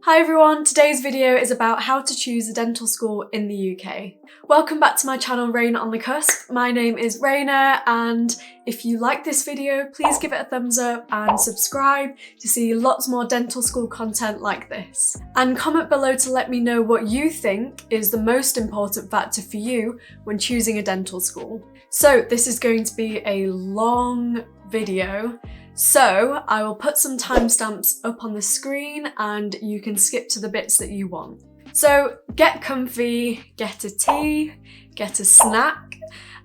Hi everyone, today's video is about how to choose a dental school in the UK. Welcome back to my channel RainaOnTheCusp. My name is Raina, and if you like this video, please give it a thumbs up and subscribe to see lots more dental school content like this. And comment below to let me know what you think is the most important factor for you when choosing a dental school. So this is going to be a long video, so I will put some timestamps up on the screen and you can skip to the bits that you want. So get comfy, get a tea, get a snack,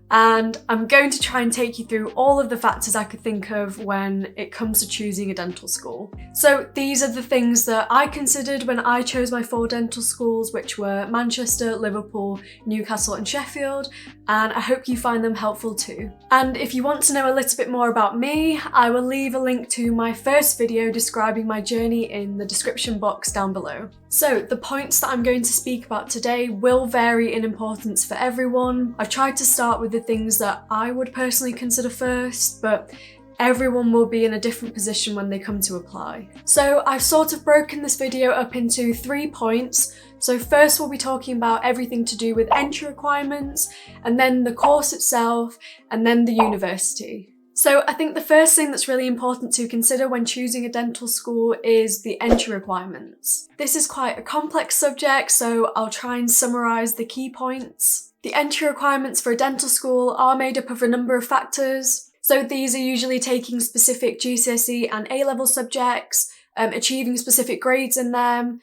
and I'm going to try and take you through all of the factors I could think of when it comes to choosing a dental school. So these are the things that I considered when I chose my 4 dental schools, which were Manchester, Liverpool, Newcastle and Sheffield, and I hope you find them helpful too. And if you want to know a little bit more about me, I will leave a link to my first video describing my journey in the description box down below. So the points that I'm going to speak about today will vary in importance for everyone. I've tried to start with the things that I would personally consider first, but everyone will be in a different position when they come to apply. So I've sort of broken this video up into 3 points. So first we'll be talking about everything to do with entry requirements, and then the course itself, and then the university. So I think the first thing that's really important to consider when choosing a dental school is the entry requirements. This is quite a complex subject, so I'll try and summarise the key points. The entry requirements for a dental school are made up of a number of factors. So these are usually taking specific GCSE and A-level subjects, achieving specific grades in them,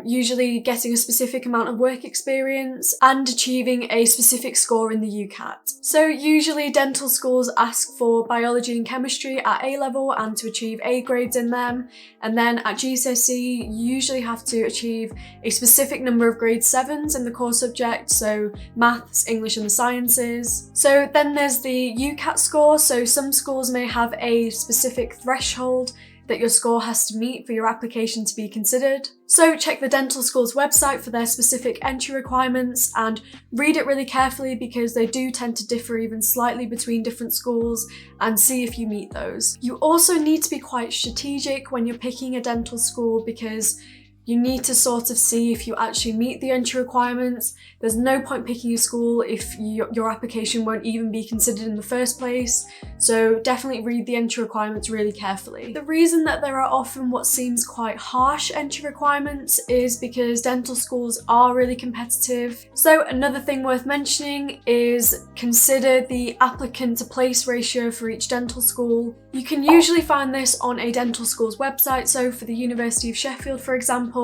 usually getting a specific amount of work experience, and achieving a specific score in the UCAT. So usually dental schools ask for biology and chemistry at A-level and to achieve A grades in them, and then at GCSE you usually have to achieve a specific number of grade 7s in the core subject, so maths, English and the sciences. So then there's the UCAT score, so some schools may have a specific threshold that your score has to meet for your application to be considered. So check the dental school's website for their specific entry requirements and read it really carefully because they do tend to differ even slightly between different schools, and see if you meet those. You also need to be quite strategic when you're picking a dental school because you need to sort of see if you actually meet the entry requirements. There's no point picking a school if your application won't even be considered in the first place, so definitely read the entry requirements really carefully. The reason that there are often what seems quite harsh entry requirements is because dental schools are really competitive. So another thing worth mentioning is consider the applicant to place ratio for each dental school. You can usually find this on a dental school's website, so for the University of Sheffield for example,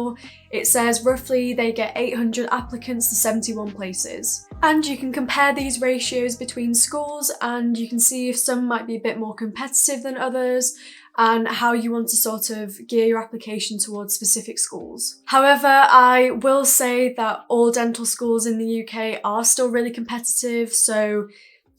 it says roughly they get 800 applicants to 71 places. And you can compare these ratios between schools and you can see if some might be a bit more competitive than others and how you want to sort of gear your application towards specific schools. However, I will say that all dental schools in the UK are still really competitive, so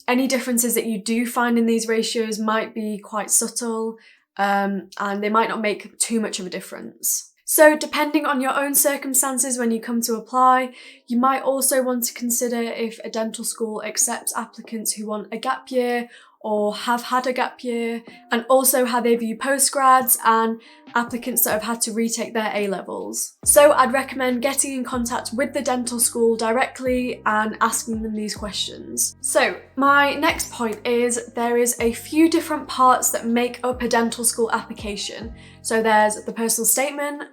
any differences that you do find in these ratios might be quite subtle, and they might not make too much of a difference. So depending on your own circumstances when you come to apply, you might also want to consider if a dental school accepts applicants who want a gap year or have had a gap year, and also how they view postgrads and applicants that have had to retake their A-levels. So I'd recommend getting in contact with the dental school directly and asking them these questions. So my next point is there is a few different parts that make up a dental school application. So there's the personal statement,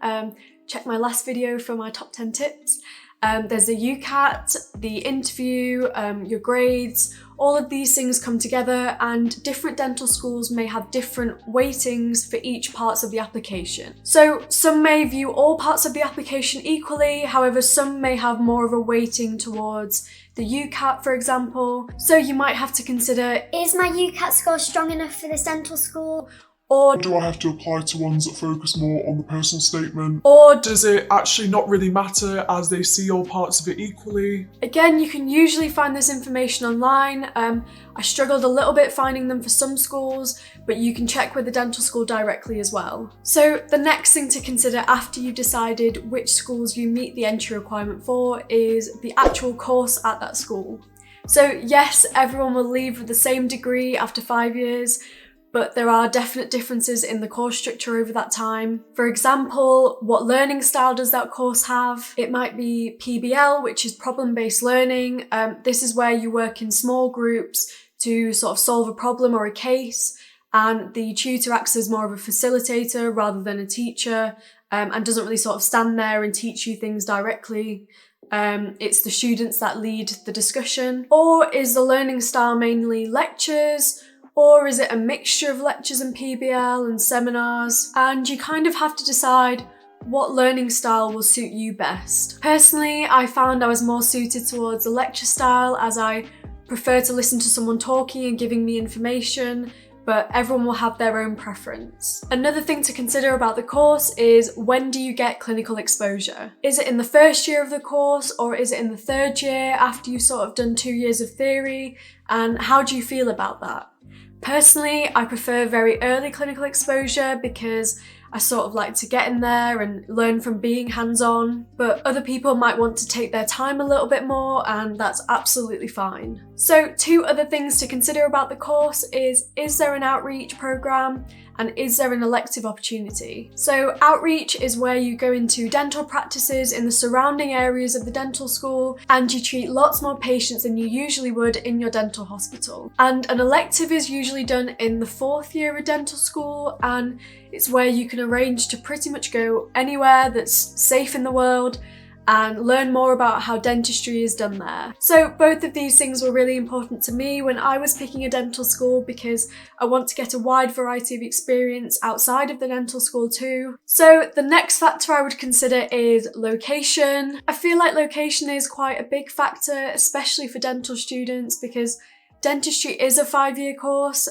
check my last video for my top 10 tips. There's the UCAT, the interview, your grades. All of these things come together, and different dental schools may have different weightings for each parts of the application. So some may view all parts of the application equally, however some may have more of a weighting towards the UCAT for example. So you might have to consider, is my UCAT score strong enough for this dental school? Or do I have to apply to ones that focus more on the personal statement? Or does it actually not really matter as they see all parts of it equally? Again, you can usually find this information online. I struggled a little bit finding them for some schools, but you can check with the dental school directly as well. So the next thing to consider after you've decided which schools you meet the entry requirement for is the actual course at that school. So yes, everyone will leave with the same degree after 5 years, but there are definite differences in the course structure over that time. For example, what learning style does that course have? It might be PBL, which is problem-based learning. This is where you work in small groups to sort of solve a problem or a case, and the tutor acts as more of a facilitator rather than a teacher, and doesn't really sort of stand there and teach you things directly. It's the students that lead the discussion. Or is the learning style mainly lectures? Or is it a mixture of lectures and PBL and seminars? And you kind of have to decide what learning style will suit you best. Personally, I found I was more suited towards the lecture style, as I prefer to listen to someone talking and giving me information, but everyone will have their own preference. Another thing to consider about the course is, when do you get clinical exposure? Is it in the first year of the course, or is it in the third year after you've sort of done 2 years of theory? And how do you feel about that? Personally, I prefer very early clinical exposure because I sort of like to get in there and learn from being hands-on, but other people might want to take their time a little bit more, and that's absolutely fine. So 2 other things to consider about the course is there an outreach program? And is there an elective opportunity? So outreach is where you go into dental practices in the surrounding areas of the dental school, and you treat lots more patients than you usually would in your dental hospital. And an elective is usually done in the 4th year of dental school, and it's where you can arrange to pretty much go anywhere that's safe in the world and learn more about how dentistry is done there. So both of these things were really important to me when I was picking a dental school, because I want to get a wide variety of experience outside of the dental school too. So the next factor I would consider is location. I feel like location is quite a big factor, especially for dental students, because dentistry is a 5-year course.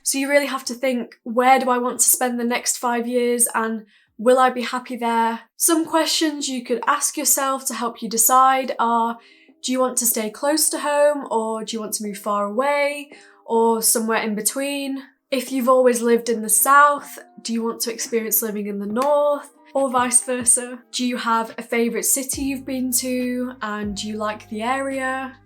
So you really have to think, where do I want to spend the next 5 years, and will I be happy there? Some questions you could ask yourself to help you decide are, do you want to stay close to home, or do you want to move far away, or somewhere in between? If you've always lived in the south, do you want to experience living in the north, or vice versa? Do you have a favourite city you've been to, and do you like the area?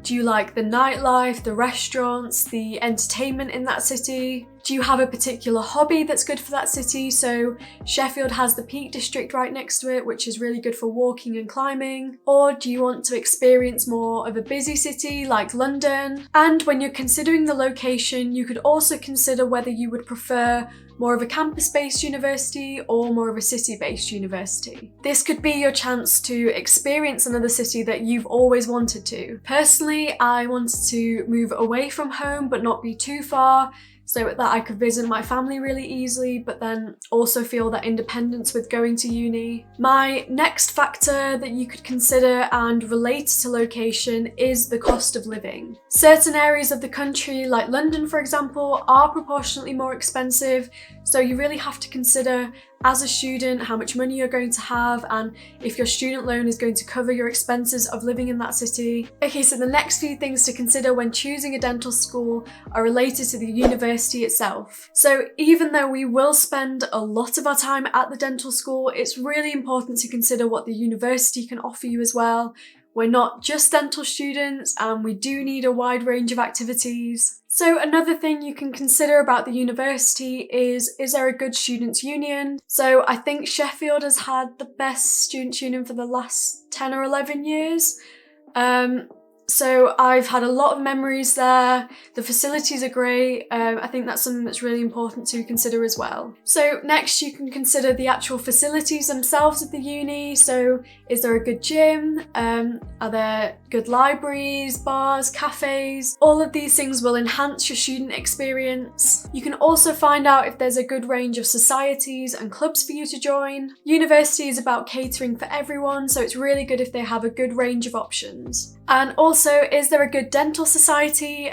Do you like the nightlife, the restaurants, the entertainment in that city? Do you have a particular hobby that's good for that city? So Sheffield has the Peak District right next to it, which is really good for walking and climbing. Or do you want to experience more of a busy city like London? And when you're considering the location, you could also consider whether you would prefer more of a campus-based university or more of a city-based university. This could be your chance to experience another city that you've always wanted to. Personally, I wanted to move away from home but not be too far, so that I could visit my family really easily, but then also feel that independence with going to uni. My next factor that you could consider and related to location is the cost of living. Certain areas of the country, like London for example, are proportionately more expensive, so you really have to consider as a student how much money you're going to have, and if your student loan is going to cover your expenses of living in that city. Okay, so the next few things to consider when choosing a dental school are related to the university itself. So even though we will spend a lot of our time at the dental school, it's really important to consider what the university can offer you as well. We're not just dental students, and we do need a wide range of activities. So another thing you can consider about the university is there a good students' union? So I think Sheffield has had the best students' union for the last 10 or 11 years. So I've had a lot of memories there. The facilities are great. I think that's something that's really important to consider as well. So next you can consider the actual facilities themselves of the uni. So is there a good gym? Are there good libraries, bars, cafes? All of these things will enhance your student experience. You can also find out if there's a good range of societies and clubs for you to join. University is about catering for everyone, so it's really good if they have a good range of options. And also, is there a good dental society?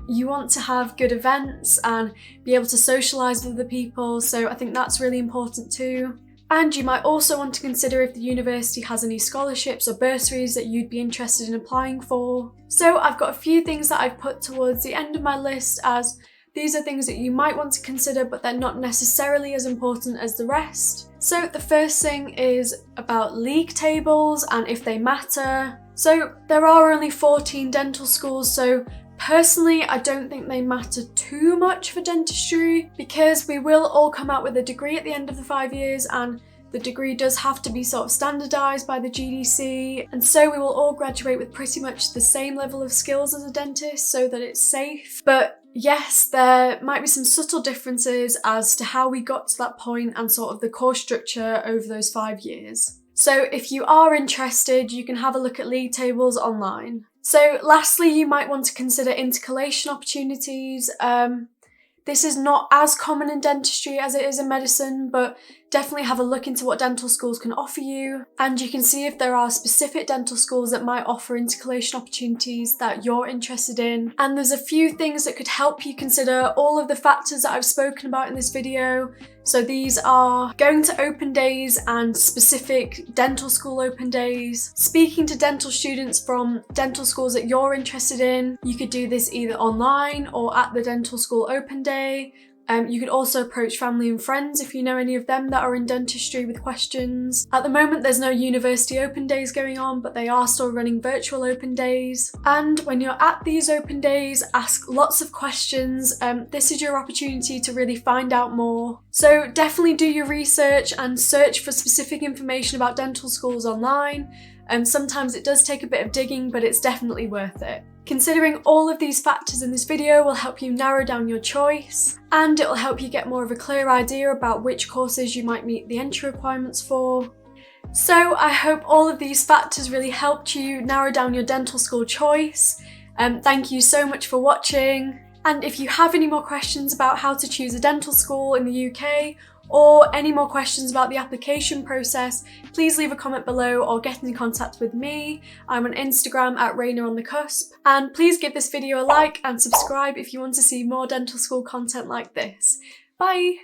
You want to have good events and be able to socialise with other people, so I think that's really important too. And you might also want to consider if the university has any scholarships or bursaries that you'd be interested in applying for. So I've got a few things that I've put towards the end of my list, as these are things that you might want to consider, but they're not necessarily as important as the rest. So the first thing is about league tables and if they matter. So there are only 14 dental schools, so Personally, I don't think they matter too much for dentistry because we will all come out with a degree at the end of the 5 years, and the degree does have to be sort of standardised by the GDC, and so we will all graduate with pretty much the same level of skills as a dentist so that it's safe. But yes, there might be some subtle differences as to how we got to that point and sort of the course structure over those 5 years. So if you are interested, you can have a look at league tables online. So lastly, you might want to consider intercalation opportunities. This is not as common in dentistry as it is in medicine, but definitely have a look into what dental schools can offer you, and you can see if there are specific dental schools that might offer intercalation opportunities that you're interested in. And there's a few things that could help you consider all of the factors that I've spoken about in this video. So these are going to open days and specific dental school open days, speaking to dental students from dental schools that you're interested in. You could do this either online or at the dental school open day. You could also approach family and friends if you know any of them that are in dentistry with questions. At the moment, there's no university open days going on, but they are still running virtual open days. And when you're at these open days, ask lots of questions. This is your opportunity to really find out more. So definitely do your research and search for specific information about dental schools online. Sometimes it does take a bit of digging, but it's definitely worth it. Considering all of these factors in this video will help you narrow down your choice, and it will help you get more of a clear idea about which courses you might meet the entry requirements for. So I hope all of these factors really helped you narrow down your dental school choice. Thank you so much for watching, and if you have any more questions about how to choose a dental school in the UK, or any more questions about the application process, please leave a comment below or get in contact with me. I'm on Instagram at RainaOnTheCusp, and please give this video a like and subscribe if you want to see more dental school content like this. Bye!